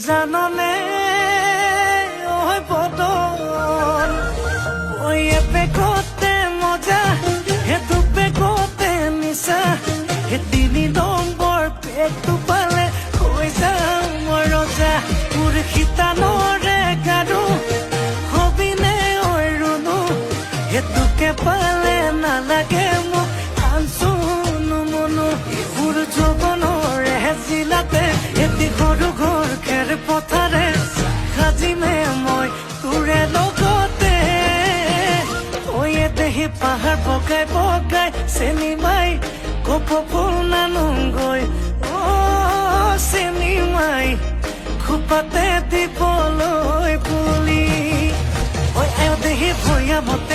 জাননে ওই বদন ওই পেকতে মজা হে দু পেকতে নিচা হে 3 নম্বৰ পেকটো পালে হৈ যাম মই ৰজা তোৰ শিতানৰে গাৰু হবিনে ঐ ৰুণু হেতুকে পালে নালাগে মোক আনচুনো মনো মোৰ যৌৱনৰে জিলাতে এটি সৰু ঘৰ খেৰ পথাৰে সাজিমে মই তোৰে লগতে ঐ দেহি পাহাৰ বগাই বগাই চেনি মাই কপ ফুল নানুগৈ চেনি মাই খোপাতে দিবলৈ পুলি ঐ দেহি ভৈয়া মতে